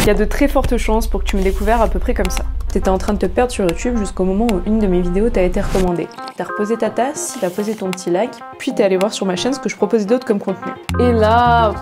Il y a de très fortes chances pour que tu m'aies découvert à peu près comme ça. T'étais en train de te perdre sur YouTube jusqu'au moment où une de mes vidéos t'a été recommandée. T'as reposé ta tasse, t'as posé ton petit like, puis t'es allé voir sur ma chaîne ce que je proposais d'autre comme contenu. Et là,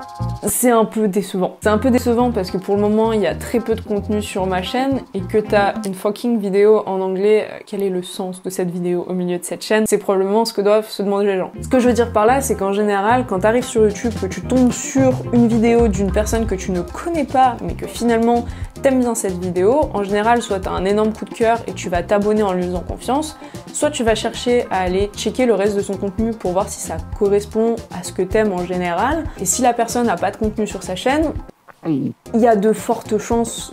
c'est un peu décevant. C'est un peu décevant parce que pour le moment, il y a très peu de contenu sur ma chaîne et que t'as une fucking vidéo en anglais. Quel est le sens de cette vidéo au milieu de cette chaîne? C'est probablement ce que doivent se demander les gens. Ce que je veux dire par là, c'est qu'en général, quand t'arrives sur YouTube, que tu tombes sur une vidéo d'une personne que tu ne connais pas, mais que finalement t'aimes bien cette vidéo, en général, soit t'as un énorme coup de cœur et tu vas t'abonner en lui faisant confiance, soit tu vas chercher à aller checker le reste de son contenu pour voir si ça correspond à ce que t'aimes en général. Et si la personne n'a pas de contenu sur sa chaîne, il y a de fortes chances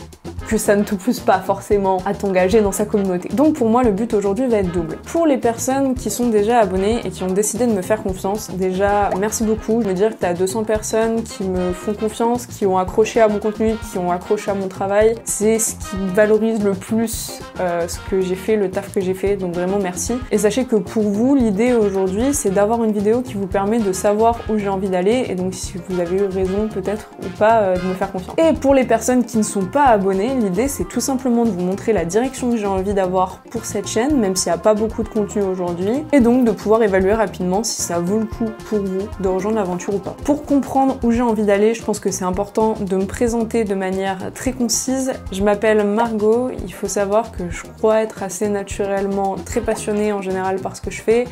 que ça ne te pousse pas forcément à t'engager dans sa communauté. Donc pour moi, le but aujourd'hui va être double. Pour les personnes qui sont déjà abonnées et qui ont décidé de me faire confiance, déjà, merci beaucoup. Je veux dire que t'as 200 personnes qui me font confiance, qui ont accroché à mon contenu, qui ont accroché à mon travail. C'est ce qui valorise le plus ce que j'ai fait, le taf que j'ai fait, donc vraiment merci. Et sachez que pour vous, l'idée aujourd'hui, c'est d'avoir une vidéo qui vous permet de savoir où j'ai envie d'aller, et donc si vous avez eu raison peut-être ou pas de me faire confiance. Et pour les personnes qui ne sont pas abonnées, l'idée c'est tout simplement de vous montrer la direction que j'ai envie d'avoir pour cette chaîne, même s'il n'y a pas beaucoup de contenu aujourd'hui, et donc de pouvoir évaluer rapidement si ça vaut le coup pour vous de rejoindre l'aventure ou pas. Pour comprendre où j'ai envie d'aller, je pense que c'est important de me présenter de manière très concise. Je m'appelle Margot, il faut savoir que je crois être assez naturellement très passionnée en général par ce que je fais,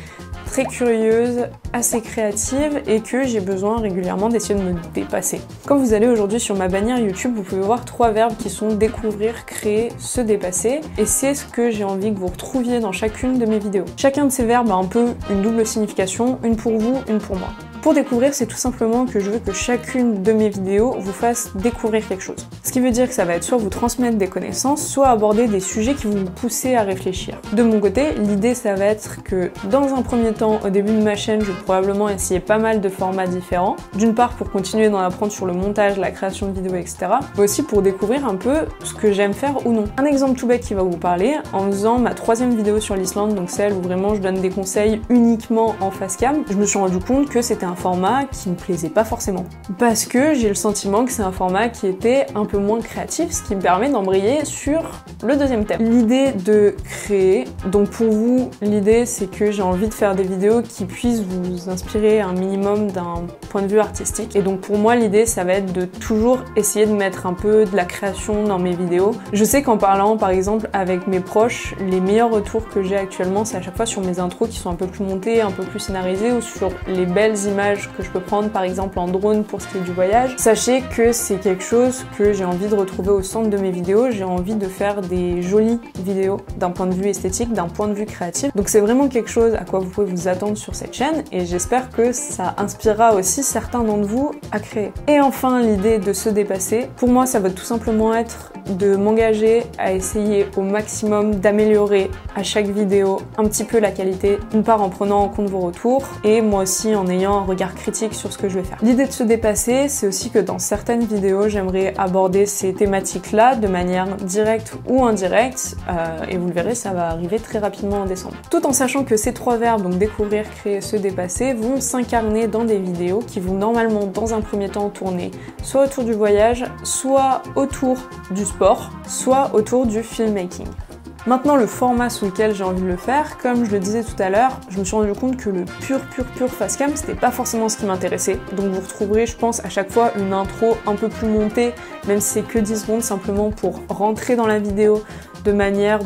très curieuse, assez créative et que j'ai besoin régulièrement d'essayer de me dépasser. Quand vous allez aujourd'hui sur ma bannière YouTube, vous pouvez voir 3 verbes qui sont découvrir, créer, se dépasser, et c'est ce que j'ai envie que vous retrouviez dans chacune de mes vidéos. Chacun de ces verbes a un peu une double signification, une pour vous, une pour moi. Pour découvrir, c'est tout simplement que je veux que chacune de mes vidéos vous fasse découvrir quelque chose. Ce qui veut dire que ça va être soit vous transmettre des connaissances, soit aborder des sujets qui vont vous pousser à réfléchir. De mon côté, l'idée ça va être que dans un premier temps, au début de ma chaîne, je vais probablement essayer pas mal de formats différents. D'une part pour continuer d'en apprendre sur le montage, la création de vidéos, etc. Mais aussi pour découvrir un peu ce que j'aime faire ou non. Un exemple tout bête qui va vous parler, en faisant ma 3e vidéo sur l'Islande, donc celle où vraiment je donne des conseils uniquement en face cam, je me suis rendu compte que c'était un format qui me plaisait pas forcément. Parce que j'ai le sentiment que c'est un format qui était un peu moins créatif, ce qui me permet d'embrayer sur le 2e thème. L'idée de créer, donc pour vous, l'idée c'est que j'ai envie de faire des vidéos qui puissent vous inspirer un minimum d'un point de vue artistique. Et donc pour moi, l'idée ça va être de toujours essayer de mettre un peu de la création dans mes vidéos. Je sais qu'en parlant par exemple avec mes proches, les meilleurs retours que j'ai actuellement, c'est à chaque fois sur mes intros qui sont un peu plus montées, un peu plus scénarisées, ou sur les belles images que je peux prendre par exemple en drone pour ce qui est du voyage. Sachez que c'est quelque chose que j'ai envie de retrouver au centre de mes vidéos. J'ai envie de faire des jolies vidéos d'un point de vue esthétique, d'un point de vue créatif. Donc c'est vraiment quelque chose à quoi vous pouvez vous attendre sur cette chaîne, et j'espère que ça inspirera aussi certains d'entre vous à créer. Et enfin, l'idée de se dépasser, pour moi ça va tout simplement être de m'engager à essayer au maximum d'améliorer à chaque vidéo un petit peu la qualité, d'une part en prenant en compte vos retours, et moi aussi en ayant un regard critique sur ce que je vais faire. L'idée de se dépasser, c'est aussi que dans certaines vidéos, j'aimerais aborder ces thématiques-là de manière directe ou indirecte, et vous le verrez, ça va arriver très rapidement en décembre. Tout en sachant que ces 3 verbes, donc découvrir, créer, se dépasser, vont s'incarner dans des vidéos qui vont normalement dans un premier temps tourner soit autour du voyage, soit autour du sport, soit autour du filmmaking. Maintenant, le format sous lequel j'ai envie de le faire, comme je le disais tout à l'heure, je me suis rendu compte que le pur facecam, c'était pas forcément ce qui m'intéressait. Donc vous retrouverez, je pense, à chaque fois une intro un peu plus montée, même si c'est que 10 secondes, simplement pour rentrer dans la vidéo de manière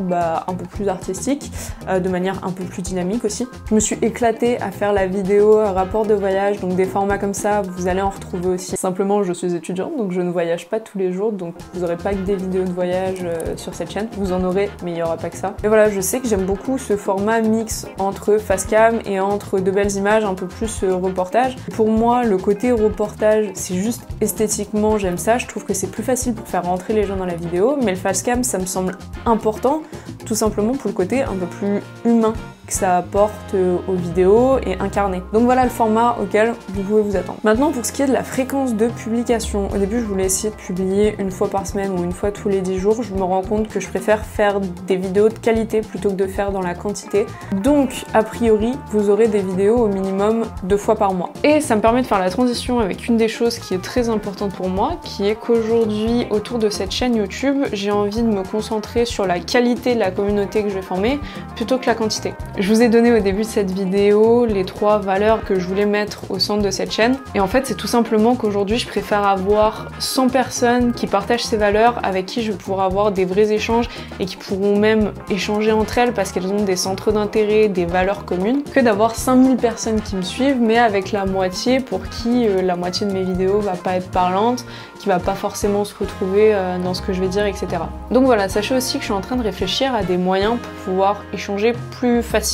un peu plus artistique, de manière un peu plus dynamique aussi. Je me suis éclatée à faire la vidéo rapport de voyage, donc des formats comme ça, vous allez en retrouver aussi. Simplement, je suis étudiante, donc je ne voyage pas tous les jours, donc vous n'aurez pas que des vidéos de voyage sur cette chaîne. Vous en aurez, mais il n'y aura pas que ça. Et voilà, je sais que j'aime beaucoup ce format mix entre facecam et entre de belles images, un peu plus reportage. Pour moi, le côté reportage, c'est juste esthétiquement, j'aime ça. Je trouve que c'est plus facile pour faire rentrer les gens dans la vidéo, mais le facecam, ça me semble important, tout simplement pour le côté un peu plus humain que ça apporte aux vidéos et incarné. Donc voilà le format auquel vous pouvez vous attendre. Maintenant pour ce qui est de la fréquence de publication, au début je voulais essayer de publier une fois par semaine ou une fois tous les 10 jours, je me rends compte que je préfère faire des vidéos de qualité plutôt que de faire dans la quantité. Donc a priori vous aurez des vidéos au minimum 2 fois par mois. Et ça me permet de faire la transition avec une des choses qui est très importante pour moi, qui est qu'aujourd'hui autour de cette chaîne YouTube, j'ai envie de me concentrer sur la qualité de la communauté que je vais former plutôt que la quantité. Je vous ai donné au début de cette vidéo les 3 valeurs que je voulais mettre au centre de cette chaîne. Et en fait, c'est tout simplement qu'aujourd'hui, je préfère avoir 100 personnes qui partagent ces valeurs, avec qui je vais pouvoir avoir des vrais échanges et qui pourront même échanger entre elles parce qu'elles ont des centres d'intérêt, des valeurs communes, que d'avoir 5000 personnes qui me suivent, mais avec la moitié pour qui la moitié de mes vidéos va pas être parlante, qui va pas forcément se retrouver dans ce que je vais dire, etc. Donc voilà, sachez aussi que je suis en train de réfléchir à des moyens pour pouvoir échanger plus facilement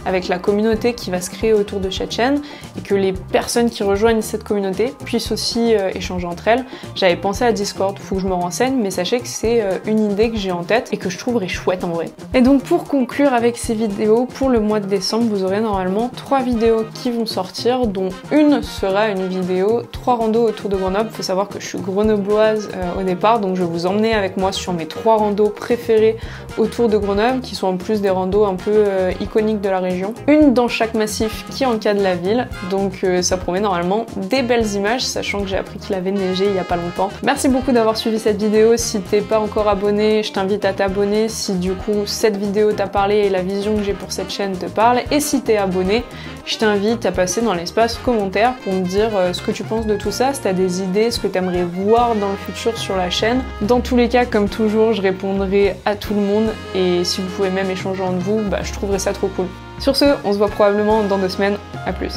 avec la communauté qui va se créer autour de cette chaîne et que les personnes qui rejoignent cette communauté puissent aussi échanger entre elles. J'avais pensé à Discord, faut que je me renseigne, mais sachez que c'est une idée que j'ai en tête et que je trouverais chouette en vrai. Et donc pour conclure avec ces vidéos, pour le mois de décembre, vous aurez normalement 3 vidéos qui vont sortir, dont une sera une vidéo 3 randos autour de Grenoble. Faut savoir que je suis grenobloise au départ, donc je vais vous emmener avec moi sur mes 3 randos préférés autour de Grenoble, qui sont en plus des randos un peu iconiques de la région. Une dans chaque massif qui encadre la ville, donc ça promet normalement des belles images, sachant que j'ai appris qu'il avait neigé il y a pas longtemps. Merci beaucoup d'avoir suivi cette vidéo. Si t'es pas encore abonné, je t'invite à t'abonner si du coup cette vidéo t'a parlé et la vision que j'ai pour cette chaîne te parle. Et si t'es abonné, je t'invite à passer dans l'espace commentaire pour me dire ce que tu penses de tout ça, si t'as des idées, ce que t'aimerais voir dans le futur sur la chaîne. Dans tous les cas, comme toujours, je répondrai à tout le monde et si vous pouvez même échanger entre vous, je trouverais ça trop cool. Sur ce, on se voit probablement dans 2 semaines. À plus.